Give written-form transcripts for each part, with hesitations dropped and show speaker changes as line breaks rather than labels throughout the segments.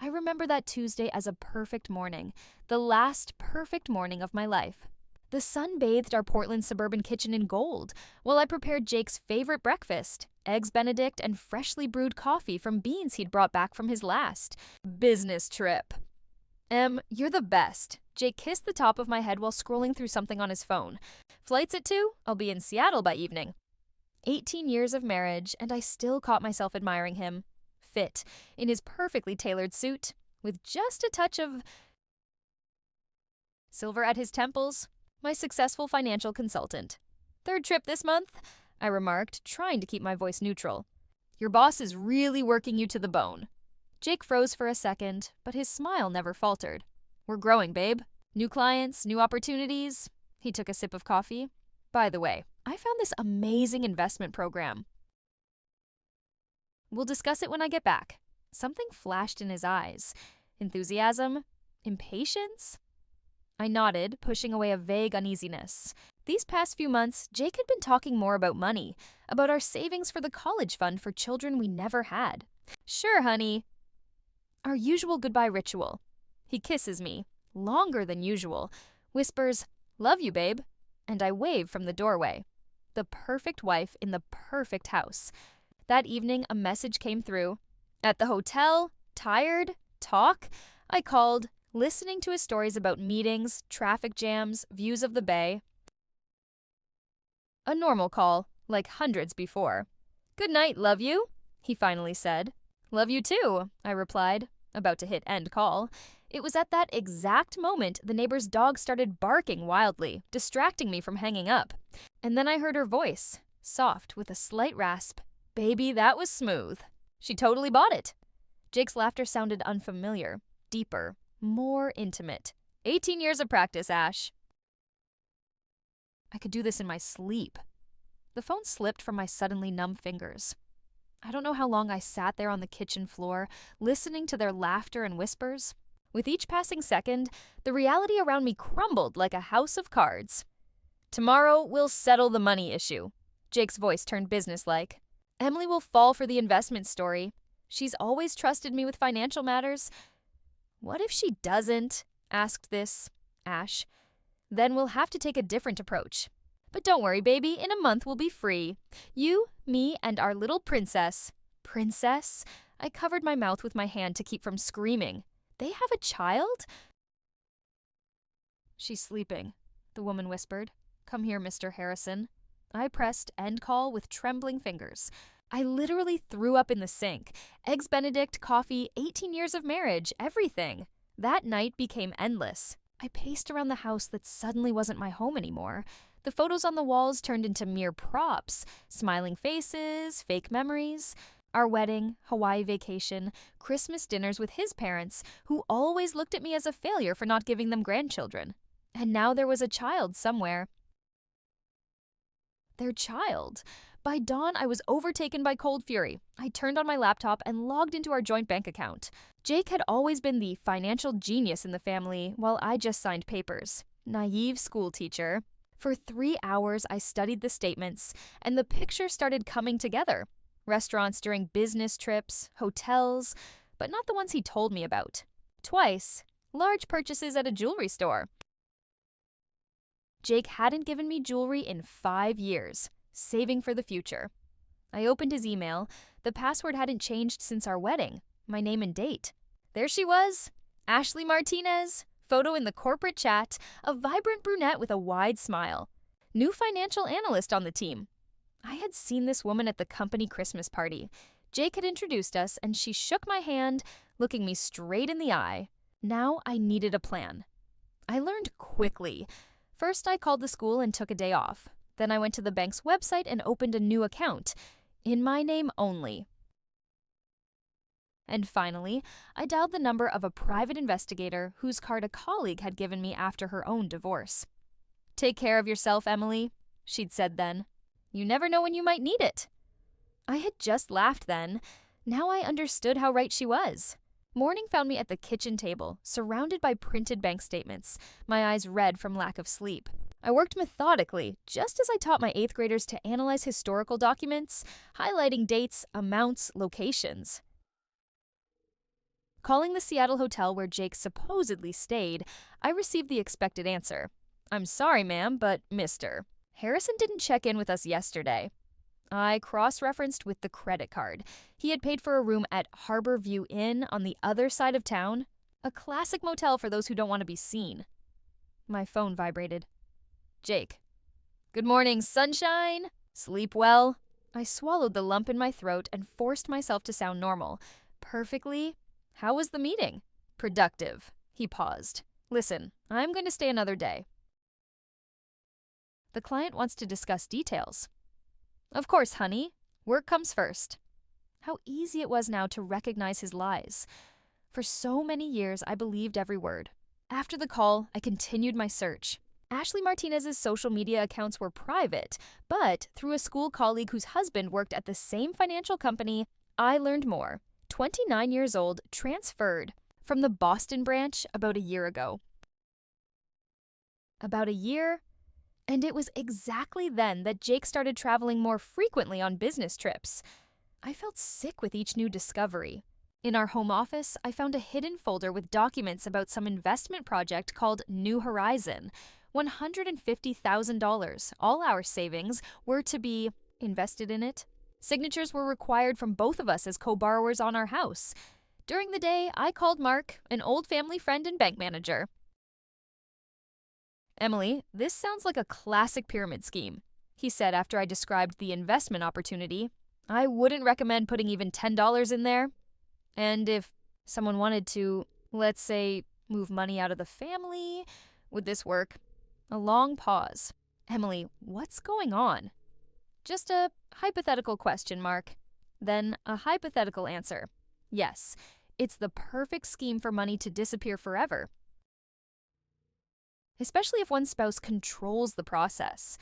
I remember that Tuesday as a perfect morning, the last perfect morning of my life. The sun bathed our Portland suburban kitchen in gold, while I prepared Jake's favorite breakfast, Eggs Benedict and freshly brewed coffee from beans he'd brought back from his last business trip. You're the best. Jake kissed the top of my head while scrolling through something on his phone. Flights at 2? I'll be in Seattle by evening. 18 years of marriage, and I still caught myself admiring him. Fit, in his perfectly tailored suit, with just a touch of silver at his temples. My successful financial consultant. Third trip this month? I remarked, trying to keep my voice neutral. Your boss is really working you to the bone. Jake froze for a second, but his smile never faltered. We're growing, babe. New clients, new opportunities. He took a sip of coffee. By the way, I found this amazing investment program. We'll discuss it when I get back. Something flashed in his eyes. Enthusiasm? Impatience? I nodded, pushing away a vague uneasiness. These past few months, Jake had been talking more about money, about our savings for the college fund for children we never had. Sure, honey. Our usual goodbye ritual. He kisses me, longer than usual, whispers, "Love you, babe," and I wave from the doorway. The perfect wife in the perfect house. That evening, a message came through. At the hotel, tired, talk, I called, listening to his stories about meetings, traffic jams, views of the bay. A normal call, like hundreds before. "Good night, love you," he finally said. "Love you too," I replied, about to hit end call. It was at that exact moment the neighbor's dog started barking wildly, distracting me from hanging up. And then I heard her voice, soft with a slight rasp. Baby, that was smooth. She totally bought it. Jake's laughter sounded unfamiliar, deeper, more intimate. 18 years of practice, Ash. I could do this in my sleep. The phone slipped from my suddenly numb fingers. I don't know how long I sat there on the kitchen floor, listening to their laughter and whispers. With each passing second, the reality around me crumbled like a house of cards. Tomorrow, we'll settle the money issue. Jake's voice turned businesslike. Emily will fall for the investment story. She's always trusted me with financial matters. What if she doesn't? Asked this, Ash. Then we'll have to take a different approach. But don't worry, baby, in a month we'll be free. You, me, and our little princess. Princess? I covered my mouth with my hand to keep from screaming. They have a child? She's sleeping, the woman whispered. Come here, Mr. Harrison. I pressed end call with trembling fingers. I literally threw up in the sink. Eggs Benedict, coffee, 18 years of marriage, everything. That night became endless. I paced around the house that suddenly wasn't my home anymore. The photos on the walls turned into mere props. Smiling faces, fake memories. Our wedding, Hawaii vacation, Christmas dinners with his parents, who always looked at me as a failure for not giving them grandchildren. And now there was a child somewhere. Their child. By dawn, I was overtaken by cold fury. I turned on my laptop and logged into our joint bank account. Jake had always been the financial genius in the family, while I just signed papers. Naive schoolteacher. For 3 hours, I studied the statements, and the picture started coming together. Restaurants during business trips, hotels, but not the ones he told me about. Twice, large purchases at a jewelry store. Jake hadn't given me jewelry in 5 years, saving for the future. I opened his email. The password hadn't changed since our wedding. My name and date. There she was, Ashley Martinez, photo in the corporate chat, a vibrant brunette with a wide smile. New financial analyst on the team. I had seen this woman at the company Christmas party. Jake had introduced us, and she shook my hand, looking me straight in the eye. Now I needed a plan. I learned quickly. First, I called the school and took a day off. Then I went to the bank's website and opened a new account, in my name only. And finally, I dialed the number of a private investigator whose card a colleague had given me after her own divorce. "Take care of yourself, Emily," she'd said then. "You never know when you might need it." I had just laughed then. Now I understood how right she was. Morning found me at the kitchen table, surrounded by printed bank statements, my eyes red from lack of sleep. I worked methodically, just as I taught my 8th graders to analyze historical documents, highlighting dates, amounts, locations. Calling the Seattle hotel where Jake supposedly stayed, I received the expected answer. "I'm sorry, ma'am, but Mr. Harrison didn't check in with us yesterday." I cross-referenced with the credit card. He had paid for a room at Harbor View Inn on the other side of town, a classic motel for those who don't want to be seen. My phone vibrated. "Jake." "Good morning, sunshine. Sleep well?" I swallowed the lump in my throat and forced myself to sound normal. "Perfectly. How was the meeting?" "Productive." He paused. "Listen, I'm going to stay another day." The client wants to discuss details. "Of course, honey. Work comes first." How easy it was now to recognize his lies. For so many years, I believed every word. After the call, I continued my search. Ashley Martinez's social media accounts were private, but through a school colleague whose husband worked at the same financial company, I learned more. 29 years old, transferred from the Boston branch about a year ago. About a year? And it was exactly then that Jake started traveling more frequently on business trips. I felt sick with each new discovery. In our home office, I found a hidden folder with documents about some investment project called New Horizon. $150,000, all our savings, were to be invested in it. Signatures were required from both of us as co-borrowers on our house. During the day, I called Mark, an old family friend and bank manager. "Emily, this sounds like a classic pyramid scheme," he said after I described the investment opportunity. "I wouldn't recommend putting even $10 in there. And if someone wanted to, let's say, move money out of the family, would this work?" A long pause. "Emily, what's going on?" "Just a hypothetical question, Mark." Then a hypothetical answer. "Yes, it's the perfect scheme for money to disappear forever. Especially if one spouse controls the process."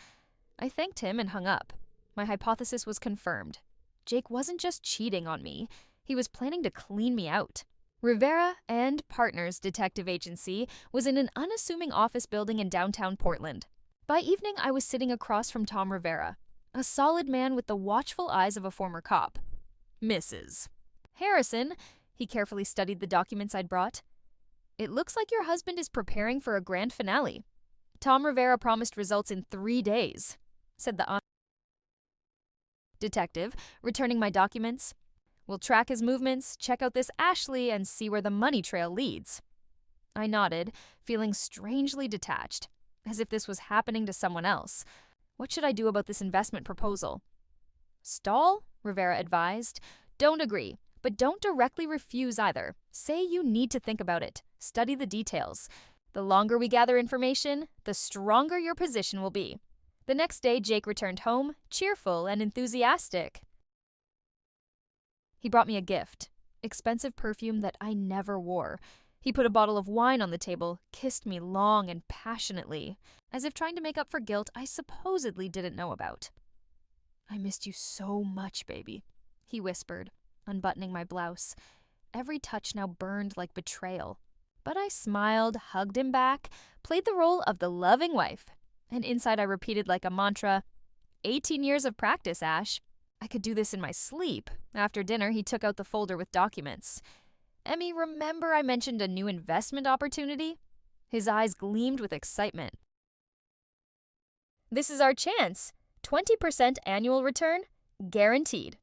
I thanked him and hung up. My hypothesis was confirmed. Jake wasn't just cheating on me. He was planning to clean me out. Rivera and Partners Detective Agency was in an unassuming office building in downtown Portland. By evening, I was sitting across from Tom Rivera, a solid man with the watchful eyes of a former cop. "Mrs. Harrison," he carefully studied the documents I'd brought. "It looks like your husband is preparing for a grand finale. Tom Rivera promised results in 3 days," said the detective, returning my documents. "We'll track his movements, check out this Ashley, and see where the money trail leads." I nodded, feeling strangely detached, as if this was happening to someone else. What should I do about this investment proposal? "Stall," Rivera advised. "Don't agree, but don't directly refuse either. Say you need to think about it. Study the details. The longer we gather information, the stronger your position will be." The next day, Jake returned home, cheerful and enthusiastic. He brought me a gift, expensive perfume that I never wore. He put a bottle of wine on the table, kissed me long and passionately, as if trying to make up for guilt I supposedly didn't know about. "I missed you so much, baby," he whispered, unbuttoning my blouse. Every touch now burned like betrayal. But I smiled, hugged him back, played the role of the loving wife. And inside I repeated like a mantra, 18 years of practice, Ash. I could do this in my sleep. After dinner, he took out the folder with documents. "Emmy, remember I mentioned a new investment opportunity?" His eyes gleamed with excitement. "This is our chance. 20% annual return, guaranteed."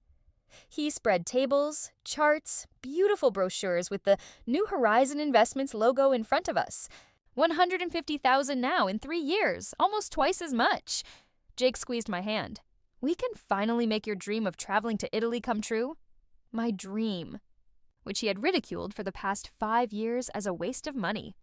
He spread tables, charts, beautiful brochures with the New Horizon Investments logo in front of us. $150,000 now in 3 years, almost twice as much. Jake squeezed my hand. "We can finally make your dream of traveling to Italy come true." My dream, which he had ridiculed for the past 5 years as a waste of money.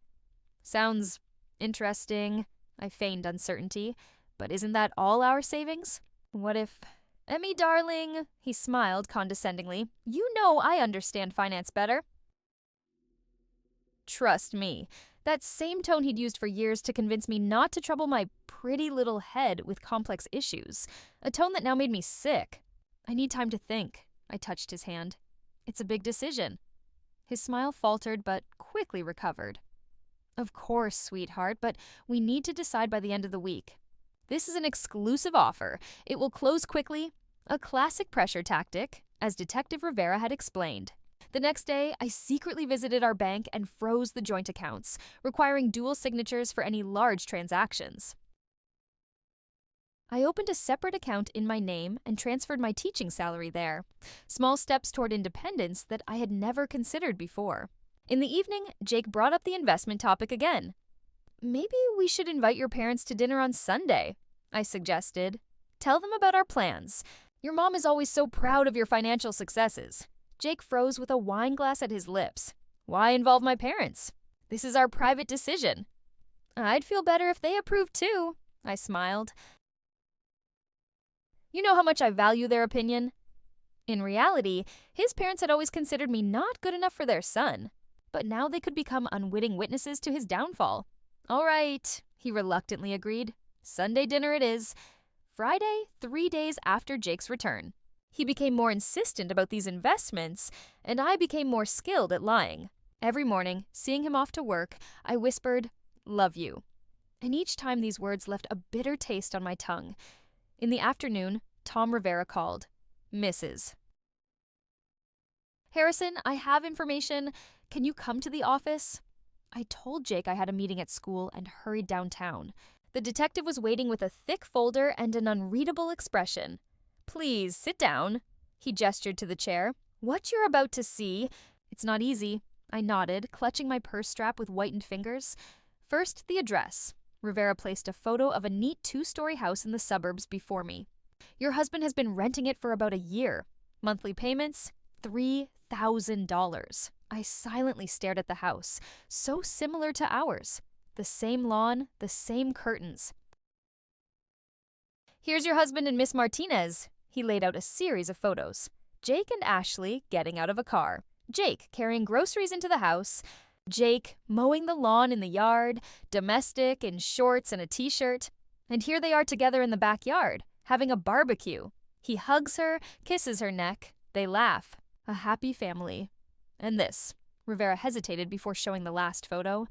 "Sounds interesting," I feigned uncertainty. "But isn't that all our savings? What if—" "Emmy, darling," he smiled condescendingly, "you know I understand finance better." Trust me, that same tone he'd used for years to convince me not to trouble my pretty little head with complex issues, a tone that now made me sick. "I need time to think." I touched his hand. "It's a big decision." His smile faltered but quickly recovered. "Of course, sweetheart, but we need to decide by the end of the week. This is an exclusive offer. It will close quickly. A classic pressure tactic, as Detective Rivera had explained. The next day, I secretly visited our bank and froze the joint accounts, requiring dual signatures for any large transactions. I opened a separate account in my name and transferred my teaching salary there, small steps toward independence that I had never considered before. In the evening, Jake brought up the investment topic again. "Maybe we should invite your parents to dinner on Sunday," I suggested. "Tell them about our plans. Your mom is always so proud of your financial successes." Jake froze with a wine glass at his lips. "Why involve my parents? This is our private decision." "I'd feel better if they approved too," I smiled. "You know how much I value their opinion." In reality, his parents had always considered me not good enough for their son, but now they could become unwitting witnesses to his downfall. "All right," he reluctantly agreed. "Sunday dinner it is." Friday, 3 days after Jake's return. He became more insistent about these investments, and I became more skilled at lying. Every morning, seeing him off to work, I whispered, "Love you." And each time these words left a bitter taste on my tongue. In the afternoon, Tom Rivera called. "Mrs. Harrison, I have information. Can you come to the office?" I told Jake I had a meeting at school and hurried downtown. The detective was waiting with a thick folder and an unreadable expression. "Please, sit down." He gestured to the chair. "What you're about to see—" "It's not easy," I nodded, clutching my purse strap with whitened fingers. "First, the address." Rivera placed a photo of a neat 2-story house in the suburbs before me. "Your husband has been renting it for about a year. Monthly payments, $3,000. I silently stared at the house, so similar to ours. The same lawn, the same curtains. "Here's your husband and Miss Martinez." He laid out a series of photos. Jake and Ashley getting out of a car. Jake carrying groceries into the house. Jake mowing the lawn in the yard, domestic in shorts and a t-shirt. And here they are together in the backyard, having a barbecue. He hugs her, kisses her neck. They laugh. A happy family. And this. Rivera hesitated before showing the last photo.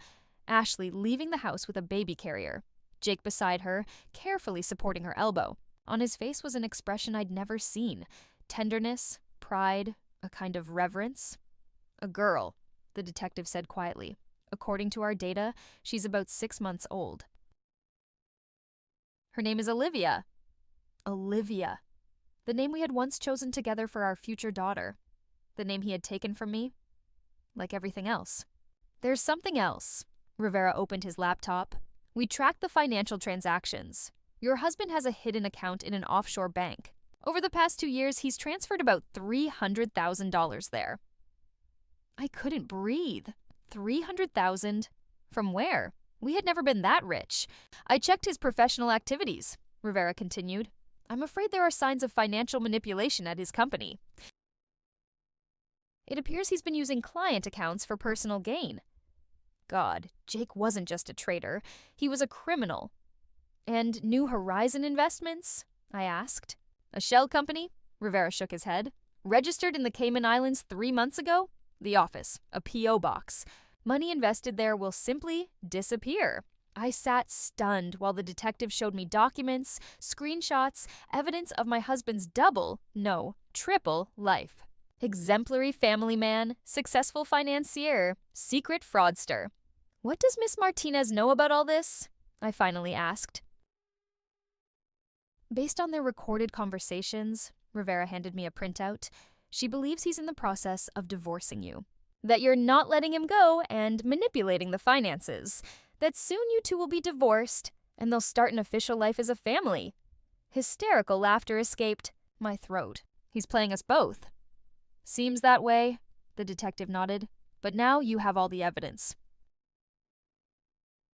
Ashley leaving the house with a baby carrier. Jake beside her, carefully supporting her elbow. On his face was an expression I'd never seen. Tenderness, pride, a kind of reverence. "A girl," the detective said quietly. "According to our data, she's about 6 months old. Her name is Olivia." Olivia. The name we had once chosen together for our future daughter. The name he had taken from me. Like everything else. "There's something else." Rivera opened his laptop. "We tracked the financial transactions. Your husband has a hidden account in an offshore bank. Over the past 2 years, he's transferred about $300,000 there." I couldn't breathe. 300,000? From where? We had never been that rich. "I checked his professional activities," Rivera continued. "I'm afraid there are signs of financial manipulation at his company. It appears he's been using client accounts for personal gain." God, Jake wasn't just a traitor. He was a criminal. "And New Horizon Investments?" I asked. "A shell company?" Rivera shook his head. "Registered in the Cayman Islands 3 months ago? The office, a P.O. box. Money invested there will simply disappear." I sat stunned while the detective showed me documents, screenshots, evidence of my husband's double, no, triple life. Exemplary family man, successful financier, secret fraudster. "What does Miss Martinez know about all this?" I finally asked. "Based on their recorded conversations," Rivera handed me a printout, "she believes he's in the process of divorcing you. That you're not letting him go and manipulating the finances. That soon you two will be divorced, and they'll start an official life as a family." Hysterical laughter escaped my throat. "He's playing us both." "Seems that way," the detective nodded. "But now you have all the evidence.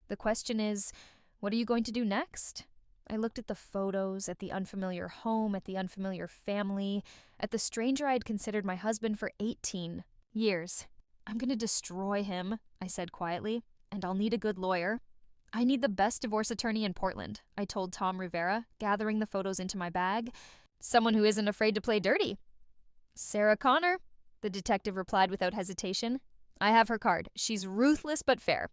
The question is, what are you going to do next?" I looked at the photos, at the unfamiliar home, at the unfamiliar family, at the stranger I had considered my husband for 18 years. "I'm going to destroy him," I said quietly, "and I'll need a good lawyer. I need the best divorce attorney in Portland," I told Tom Rivera, gathering the photos into my bag. "Someone who isn't afraid to play dirty." "Sarah Connor," the detective replied without hesitation. "I have her card. She's ruthless but fair.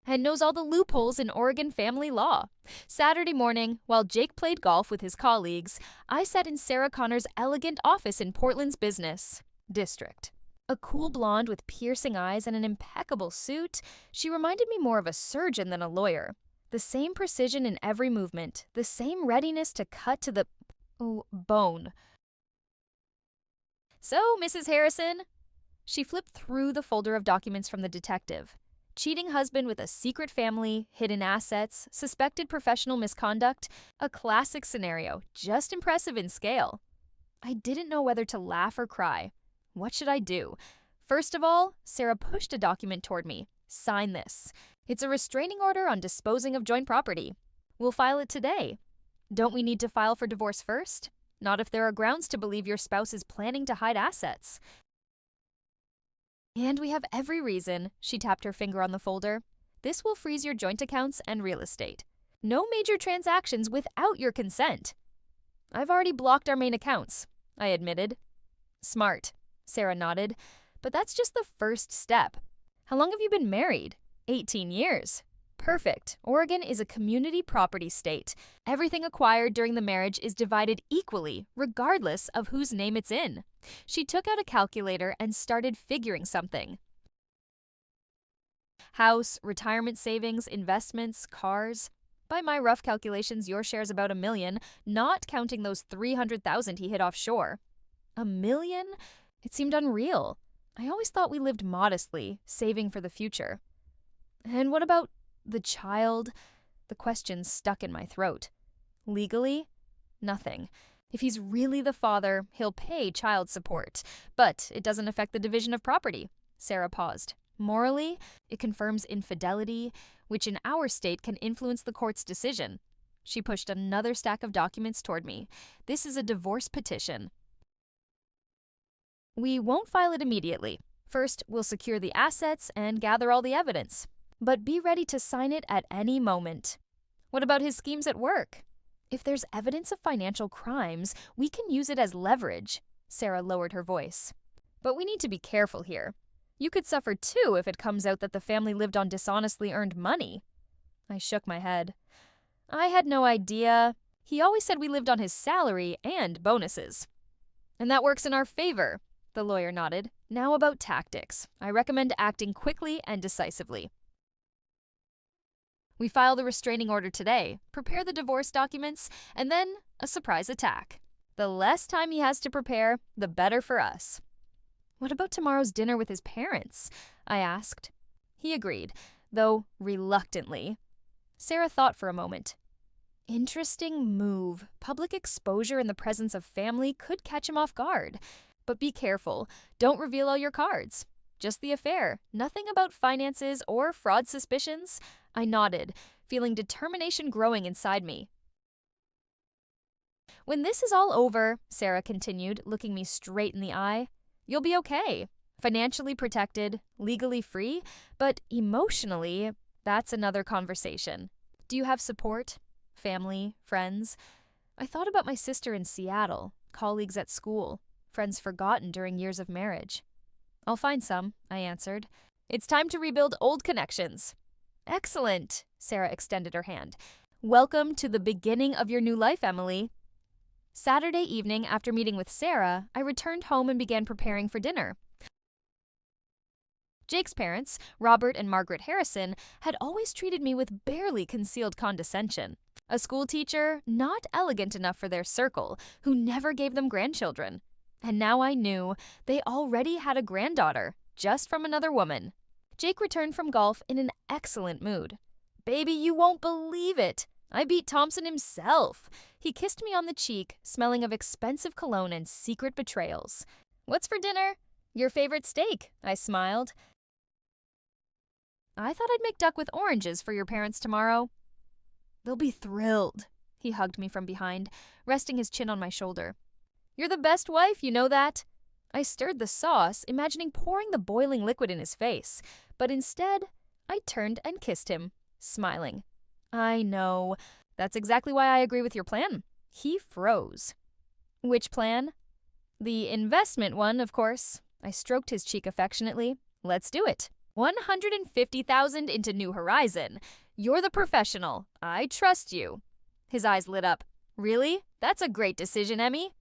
And knows all the loopholes in Oregon family law." Saturday morning, while Jake played golf with his colleagues, I sat in Sarah Connor's elegant office in Portland's business. district. A cool blonde with piercing eyes and an impeccable suit, she reminded me more of a surgeon than a lawyer. The same precision in every movement, the same readiness to cut to the bone. "So, Mrs. Harrison," she flipped through the folder of documents from the detective. Cheating husband with a secret family, hidden assets, suspected professional misconduct, a classic scenario, just impressive in scale. I didn't know whether to laugh or cry. What should I do? First of all, Sarah pushed a document toward me. "Sign this. It's a restraining order on disposing of joint property. We'll file it today. Don't we need to file for divorce first? Not if there are grounds to believe your spouse is planning to hide assets." "And we have every reason," she tapped her finger on the folder. "This will freeze your joint accounts and real estate. No major transactions without your consent." "I've already blocked our main accounts," I admitted. "Smart," Sarah nodded. "But that's just the first step. How long have you been married?" 18 years. "Perfect. Oregon is a community property state. Everything acquired during the marriage is divided equally, regardless of whose name it's in." She took out a calculator and started figuring something. "House, retirement savings, investments, cars. By my rough calculations, your share's about $1 million, not counting those $300,000 he hid offshore." $1 million? It seemed unreal. I always thought we lived modestly, saving for the future. "And what about the child?" The question stuck in my throat. "Legally? Nothing. If he's really the father, he'll pay child support. But it doesn't affect the division of property." Sarah paused. "Morally, it confirms infidelity, which in our state can influence the court's decision." She pushed another stack of documents toward me. "This is a divorce petition." "We won't file it immediately. First, we'll secure the assets and gather all the evidence. But be ready to sign it at any moment." "What about his schemes at work?" "If there's evidence of financial crimes, we can use it as leverage." Sarah lowered her voice. "But we need to be careful here. You could suffer too if it comes out that the family lived on dishonestly earned money." I shook my head. "I had no idea. He always said we lived on his salary and bonuses." "And that works in our favor," the lawyer nodded. "Now about tactics. I recommend acting quickly and decisively. We file the restraining order today, prepare the divorce documents, and then a surprise attack. The less time he has to prepare, the better for us." "What about tomorrow's dinner with his parents?" I asked. He agreed, though reluctantly. Sarah thought for a moment. "Interesting move. Public exposure in the presence of family could catch him off guard. But be careful. Don't reveal all your cards. Just the affair. Nothing about finances or fraud suspicions." I nodded, feeling determination growing inside me. "When this is all over," Sarah continued, looking me straight in the eye, "you'll be okay. Financially protected, legally free, but emotionally, that's another conversation. Do you have support? Family? Friends?" I thought about my sister in Seattle, colleagues at school, friends forgotten during years of marriage. "I'll find some," I answered. "It's time to rebuild old connections." "Excellent," Sarah extended her hand. "Welcome to the beginning of your new life, Emily." Saturday evening, after meeting with Sarah, I returned home and began preparing for dinner. Jake's parents, Robert and Margaret Harrison, had always treated me with barely concealed condescension. A schoolteacher, not elegant enough for their circle, who never gave them grandchildren. And now I knew they already had a granddaughter, just from another woman. Jake returned from golf in an excellent mood. "Baby, you won't believe it. I beat Thompson himself." He kissed me on the cheek, smelling of expensive cologne and secret betrayals. "What's for dinner?" "Your favorite steak," I smiled. "I thought I'd make duck with oranges for your parents tomorrow." "They'll be thrilled." He hugged me from behind, resting his chin on my shoulder. "You're the best wife, you know that." I stirred the sauce, imagining pouring the boiling liquid in his face, but instead, I turned and kissed him, smiling. "I know. That's exactly why I agree with your plan." He froze. "Which plan?" "The investment one, of course." I stroked his cheek affectionately. "Let's do it. 150,000 into New Horizon. You're the professional. I trust you." His eyes lit up. "Really? That's a great decision, Emmy."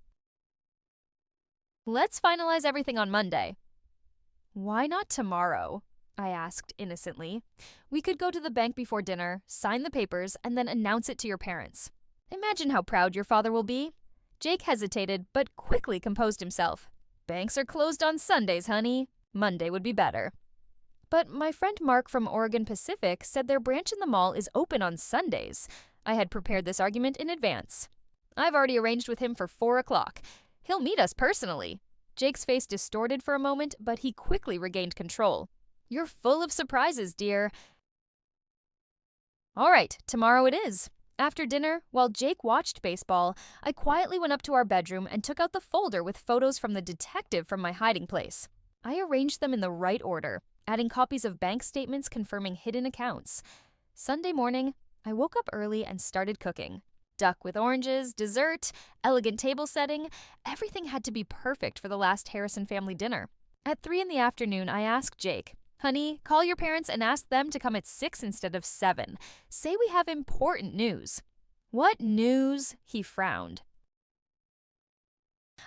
Let's finalize everything on Monday. Why not tomorrow? I asked innocently. We could go to the bank before dinner, sign the papers, and then announce it to your parents. Imagine how proud your father will be. Jake hesitated, but quickly composed himself. Banks are closed on Sundays, honey. Monday would be better. But my friend Mark from Oregon Pacific said their branch in the mall is open on Sundays. I had prepared this argument in advance. I've already arranged with him for 4 o'clock. He'll meet us personally. Jake's face distorted for a moment, but he quickly regained control. You're full of surprises, dear. All right, tomorrow it is. After dinner, while Jake watched baseball, I quietly went up to our bedroom and took out the folder with photos from the detective from my hiding place. I arranged them in the right order, adding copies of bank statements confirming hidden accounts. Sunday morning, I woke up early and started cooking. Duck with oranges, dessert, elegant table setting, everything had to be perfect for the last Harrison family dinner. At 3 in the afternoon, I asked Jake, honey, call your parents and ask them to come at 6 instead of 7. Say we have important news. What news? He frowned.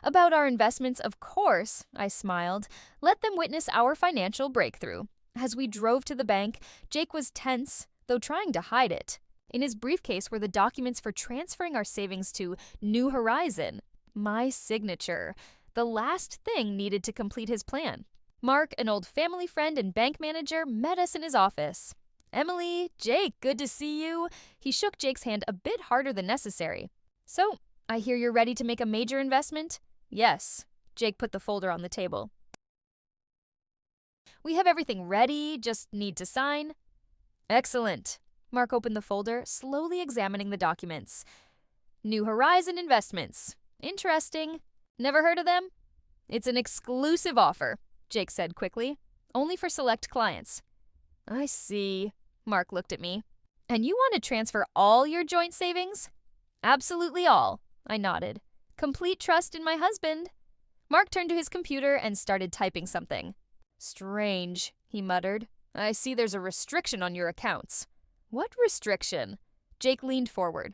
About our investments, of course, I smiled. Let them witness our financial breakthrough. As we drove to the bank, Jake was tense, though trying to hide it. In his briefcase were the documents for transferring our savings to New Horizon. My signature. The last thing needed to complete his plan. Mark, an old family friend and bank manager, met us in his office. Emily, Jake, good to see you. He shook Jake's hand a bit harder than necessary. So, I hear you're ready to make a major investment? Yes. Jake put the folder on the table. We have everything ready, just need to sign. Excellent. Mark opened the folder, slowly examining the documents. New Horizon Investments. Interesting. Never heard of them? It's an exclusive offer, Jake said quickly. Only for select clients. I see. Mark looked at me. And you want to transfer all your joint savings? Absolutely all, I nodded. Complete trust in my husband. Mark turned to his computer and started typing something. Strange, he muttered. I see there's a restriction on your accounts. What restriction? Jake leaned forward.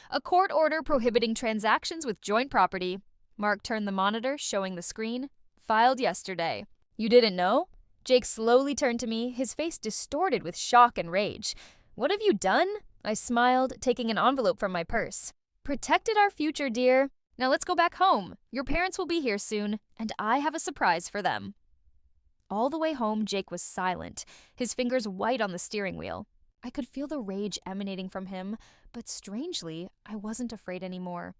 A court order prohibiting transactions with joint property. Mark turned the monitor, showing the screen. Filed yesterday. You didn't know? Jake slowly turned to me, his face distorted with shock and rage. What have you done? I smiled, taking an envelope from my purse. Protected our future, dear. Now let's go back home. Your parents will be here soon, and I have a surprise for them. All the way home, Jake was silent, his fingers white on the steering wheel. I could feel the rage emanating from him, but strangely, I wasn't afraid anymore.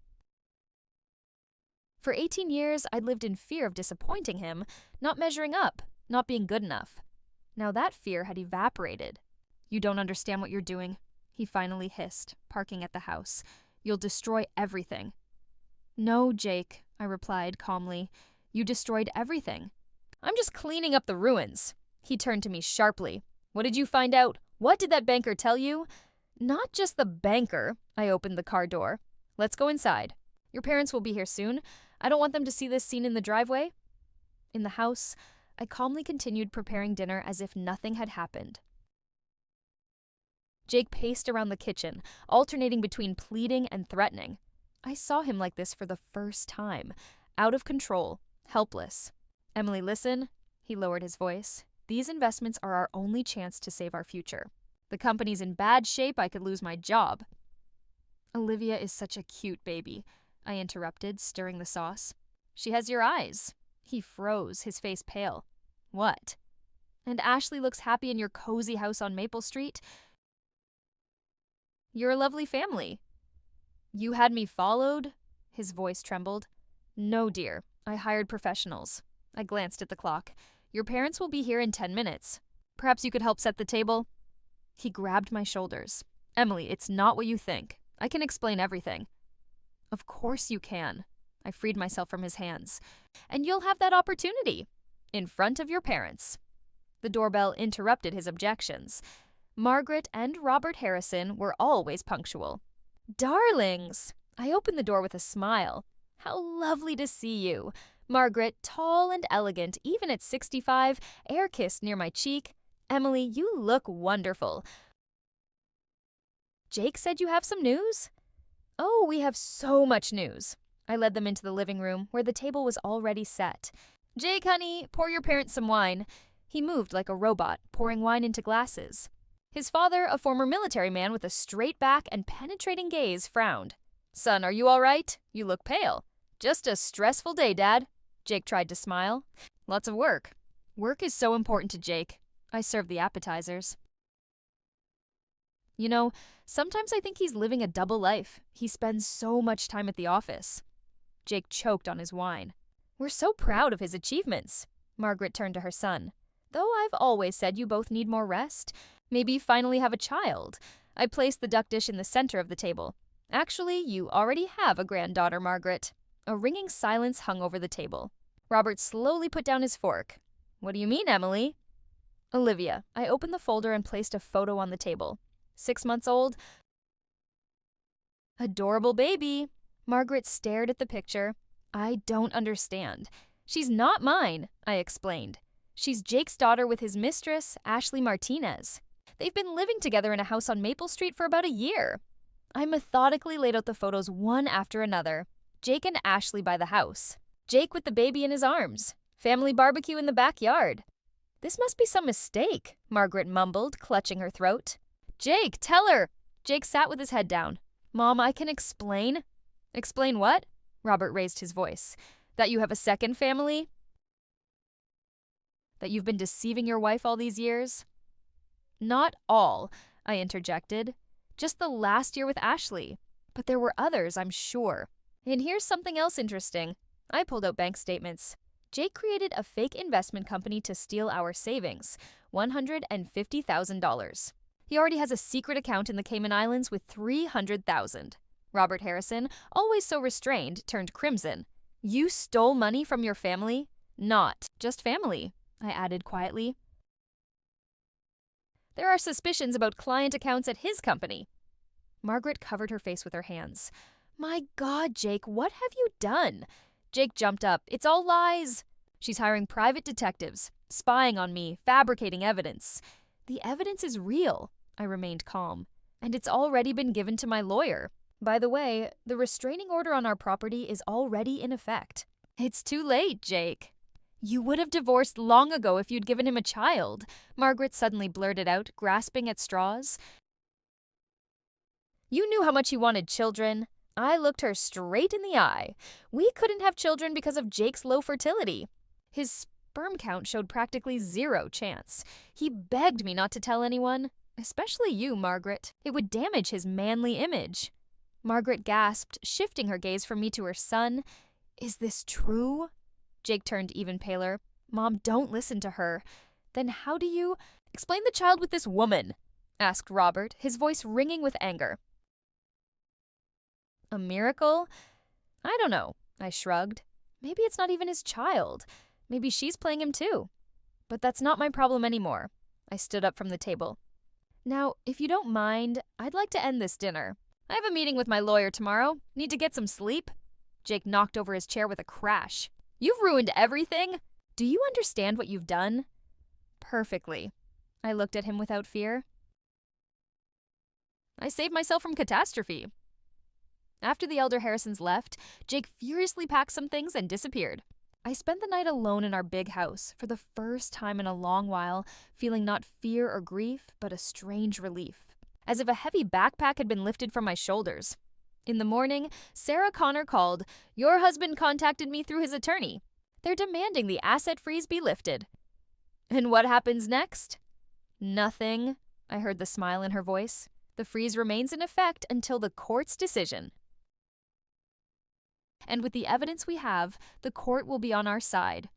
For 18 years, I'd lived in fear of disappointing him, not measuring up, not being good enough. Now that fear had evaporated. You don't understand what you're doing, he finally hissed, parking at the house. You'll destroy everything. No, Jake, I replied calmly. You destroyed everything. I'm just cleaning up the ruins. He turned to me sharply. What did you find out? What did that banker tell you? Not just the banker. I opened the car door. Let's go inside. Your parents will be here soon. I don't want them to see this scene in the driveway. In the house, I calmly continued preparing dinner as if nothing had happened. Jake paced around the kitchen, alternating between pleading and threatening. I saw him like this for the first time, out of control, helpless. Emily, listen. He lowered his voice. These investments are our only chance to save our future. The company's in bad shape, I could lose my job. Olivia is such a cute baby, I interrupted, stirring the sauce. She has your eyes. He froze, his face pale. What? And Ashley looks happy in your cozy house on Maple Street. You're a lovely family. You had me followed? His voice trembled. No, dear. I hired professionals. I glanced at the clock. Your parents will be here in 10 minutes. Perhaps you could help set the table? He grabbed my shoulders. Emily, it's not what you think. I can explain everything. Of course you can. I freed myself from his hands. And you'll have that opportunity. In front of your parents. The doorbell interrupted his objections. Margaret and Robert Harrison were always punctual. Darlings! I opened the door with a smile. How lovely to see you. Margaret, tall and elegant, even at 65, air-kissed near my cheek. Emily, you look wonderful. Jake said you have some news? Oh, we have so much news. I led them into the living room, where the table was already set. "Jake, honey, pour your parents some wine." He moved like a robot, pouring wine into glasses. His father, a former military man with a straight back and penetrating gaze, frowned. "Son, are you all right? You look pale." "Just a stressful day, Dad." Jake tried to smile. "Lots of work." Work is so important to Jake. I served the appetizers. You know, sometimes I think he's living a double life. He spends so much time at the office. Jake choked on his wine. "We're so proud of his achievements." Margaret turned to her son. "Though I've always said you both need more rest. Maybe finally have a child." I placed the duck dish in the center of the table. "Actually, you already have a granddaughter, Margaret." A ringing silence hung over the table. Robert slowly put down his fork. "What do you mean, Emily?" "Olivia." I opened the folder and placed a photo on the table. 6 months old. "Adorable baby." Margaret stared at the picture. "I don't understand." "She's not mine," I explained. "She's Jake's daughter with his mistress, Ashley Martinez. They've been living together in a house on Maple Street for about a year." I methodically laid out the photos one after another. Jake and Ashley by the house. Jake with the baby in his arms. Family barbecue in the backyard. "This must be some mistake," Margaret mumbled, clutching her throat. "Jake, tell her!" Jake sat with his head down. "Mom, I can explain." "Explain what?" Robert raised his voice. "That you have a second family? That you've been deceiving your wife all these years?" "Not all," I interjected. "Just the last year with Ashley. But there were others, I'm sure. And here's something else interesting." I pulled out bank statements. Jake created a fake investment company to steal our savings, $150,000. He already has a secret account in the Cayman Islands with $300,000. Robert Harrison, always so restrained, turned crimson. "You stole money from your family?" "Not just family," I added quietly. "There are suspicions about client accounts at his company." Margaret covered her face with her hands. "My God, Jake, what have you done?" Jake jumped up. "It's all lies." "She's hiring private detectives, spying on me, fabricating evidence." "The evidence is real." I remained calm. "And it's already been given to my lawyer. By the way, the restraining order on our property is already in effect." "It's too late, Jake." "You would have divorced long ago if you'd given him a child," Margaret suddenly blurted out, grasping at straws. "You knew how much he wanted children." I looked her straight in the eye. "We couldn't have children because of Jake's low fertility. His sperm count showed practically zero chance. He begged me not to tell anyone, especially you, Margaret. It would damage his manly image." Margaret gasped, shifting her gaze from me to her son. "Is this true?" Jake turned even paler. "Mom, don't listen to her." "Then how do you—" "Explain the child with this woman," asked Robert, his voice ringing with anger. "A miracle? I don't know," I shrugged. "Maybe it's not even his child. Maybe she's playing him too. But that's not my problem anymore." I stood up from the table. "Now, if you don't mind, I'd like to end this dinner. I have a meeting with my lawyer tomorrow. Need to get some sleep." Jake knocked over his chair with a crash. "You've ruined everything. Do you understand what you've done?" "Perfectly." I looked at him without fear. "I saved myself from catastrophe." After the elder Harrisons left, Jake furiously packed some things and disappeared. I spent the night alone in our big house, for the first time in a long while, feeling not fear or grief, but a strange relief, as if a heavy backpack had been lifted from my shoulders. In the morning, Sarah Connor called. "Your husband contacted me through his attorney. They're demanding the asset freeze be lifted." "And what happens next?" "Nothing," I heard the smile in her voice. "The freeze remains in effect until the court's decision. And with the evidence we have, the court will be on our side."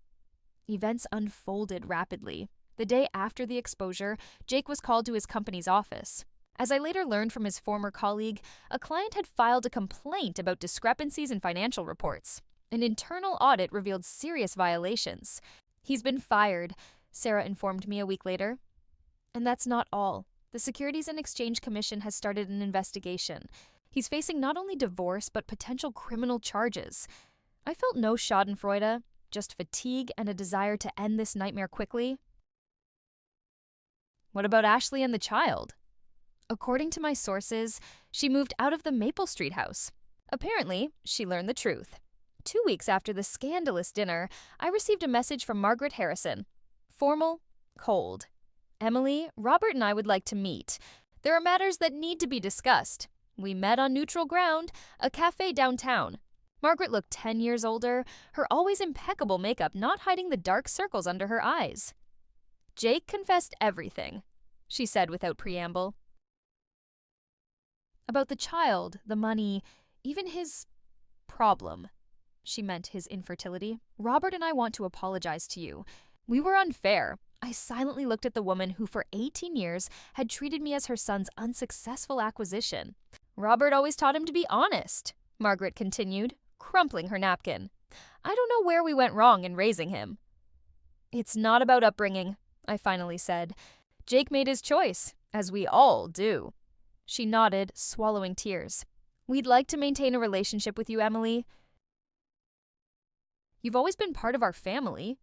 Events unfolded rapidly. The day after the exposure, Jake was called to his company's office. As I later learned from his former colleague, a client had filed a complaint about discrepancies in financial reports. An internal audit revealed serious violations. "He's been fired," Sarah informed me a week later. And that's not all. The Securities and Exchange Commission has started an investigation. He's facing not only divorce, but potential criminal charges. I felt no schadenfreude, just fatigue and a desire to end this nightmare quickly. What about Ashley and the child? According to my sources, she moved out of the Maple Street house. Apparently, she learned the truth. 2 weeks after the scandalous dinner, I received a message from Margaret Harrison. Formal, cold. Emily, Robert and I would like to meet. There are matters that need to be discussed. We met on neutral ground, a cafe downtown. Margaret looked 10 years older, her always impeccable makeup not hiding the dark circles under her eyes. Jake confessed everything, she said without preamble. About the child, the money, even his problem. She meant his infertility. Robert and I want to apologize to you. We were unfair. I silently looked at the woman who for 18 years had treated me as her son's unsuccessful acquisition. Robert always taught him to be honest, Margaret continued, crumpling her napkin. I don't know where we went wrong in raising him. It's not about upbringing, I finally said. Jake made his choice, as we all do. She nodded, swallowing tears. We'd like to maintain a relationship with you, Emily. You've always been part of our family.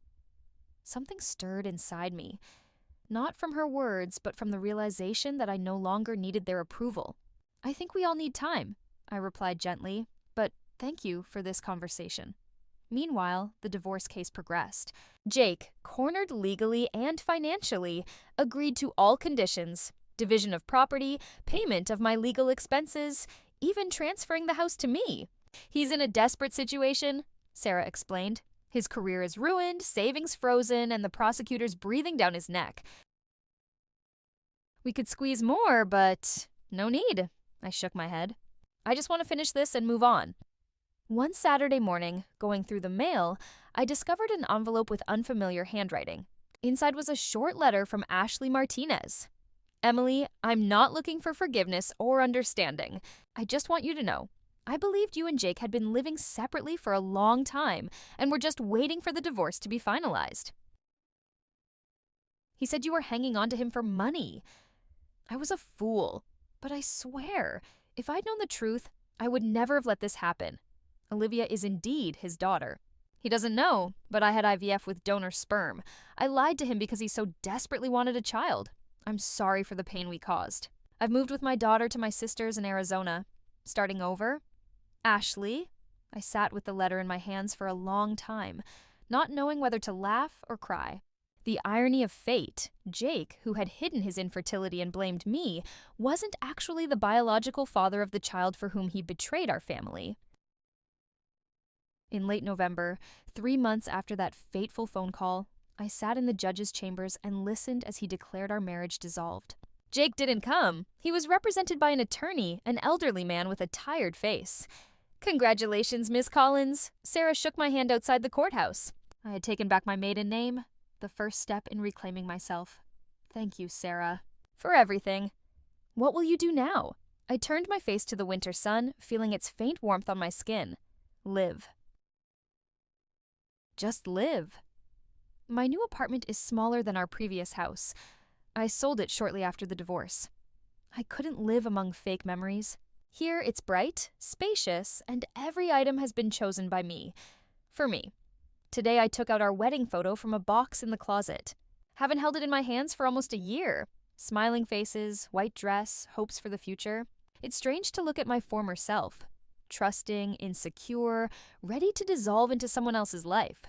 Something stirred inside me. Not from her words, but from the realization that I no longer needed their approval. I think we all need time, I replied gently, but thank you for this conversation. Meanwhile, the divorce case progressed. Jake, cornered legally and financially, agreed to all conditions: division of property, payment of my legal expenses, even transferring the house to me. He's in a desperate situation, Sarah explained. His career is ruined, savings frozen, and the prosecutor's breathing down his neck. We could squeeze more, but no need. I shook my head. I just want to finish this and move on. One Saturday morning, going through the mail, I discovered an envelope with unfamiliar handwriting. Inside was a short letter from Ashley Martinez. Emily, I'm not looking for forgiveness or understanding. I just want you to know, I believed you and Jake had been living separately for a long time and were just waiting for the divorce to be finalized. He said you were hanging on to him for money. I was a fool, but I swear, if I'd known the truth, I would never have let this happen. Olivia is indeed his daughter. He doesn't know, but I had IVF with donor sperm. I lied to him because he so desperately wanted a child. I'm sorry for the pain we caused. I've moved with my daughter to my sisters in Arizona. Starting over? Ashley? I sat with the letter in my hands for a long time, not knowing whether to laugh or cry. The irony of fate, Jake, who had hidden his infertility and blamed me, wasn't actually the biological father of the child for whom he betrayed our family. In late November, 3 months after that fateful phone call, I sat in the judge's chambers and listened as he declared our marriage dissolved. Jake didn't come. He was represented by an attorney, an elderly man with a tired face. Congratulations, Miss Collins. Sarah shook my hand outside the courthouse. I had taken back my maiden name, the first step in reclaiming myself. Thank you, Sarah, for everything. What will you do now? I turned my face to the winter sun, feeling its faint warmth on my skin. Live. Just live. My new apartment is smaller than our previous house. I sold it shortly after the divorce. I couldn't live among fake memories. Here it's bright, spacious, and every item has been chosen by me. For me. Today I took out our wedding photo from a box in the closet. Haven't held it in my hands for almost a year. Smiling faces, white dress, hopes for the future. It's strange to look at my former self. Trusting, insecure, ready to dissolve into someone else's life.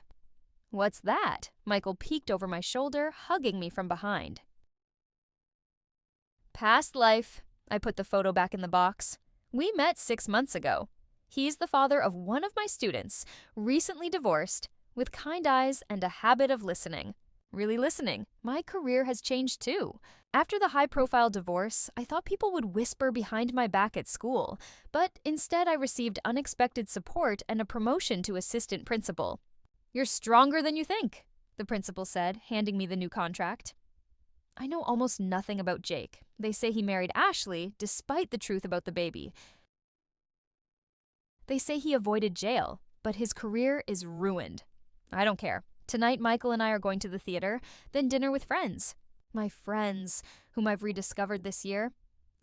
What's that? Michael peeked over my shoulder, hugging me from behind. Past life. I put the photo back in the box. We met 6 months ago. He's the father of one of my students, recently divorced, with kind eyes and a habit of listening. Really listening. My career has changed too. After the high-profile divorce, I thought people would whisper behind my back at school, but instead I received unexpected support and a promotion to assistant principal. You're stronger than you think, the principal said, handing me the new contract. I know almost nothing about Jake. They say he married Ashley, despite the truth about the baby. They say he avoided jail, but his career is ruined. I don't care. Tonight, Michael and I are going to the theater, then dinner with friends. My friends, whom I've rediscovered this year.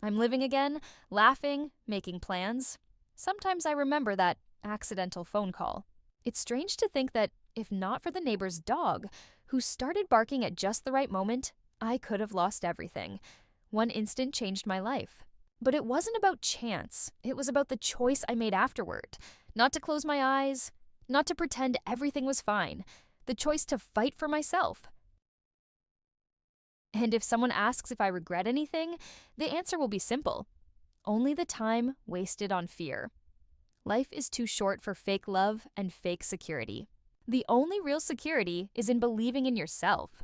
I'm living again, laughing, making plans. Sometimes I remember that accidental phone call. It's strange to think that, if not for the neighbor's dog, who started barking at just the right moment, I could have lost everything. One instant changed my life. But it wasn't about chance. It was about the choice I made afterward. Not to close my eyes, not to pretend everything was fine, the choice to fight for myself. And if someone asks if I regret anything, the answer will be simple: only the time wasted on fear. Life is too short for fake love and fake security. The only real security is in believing in yourself.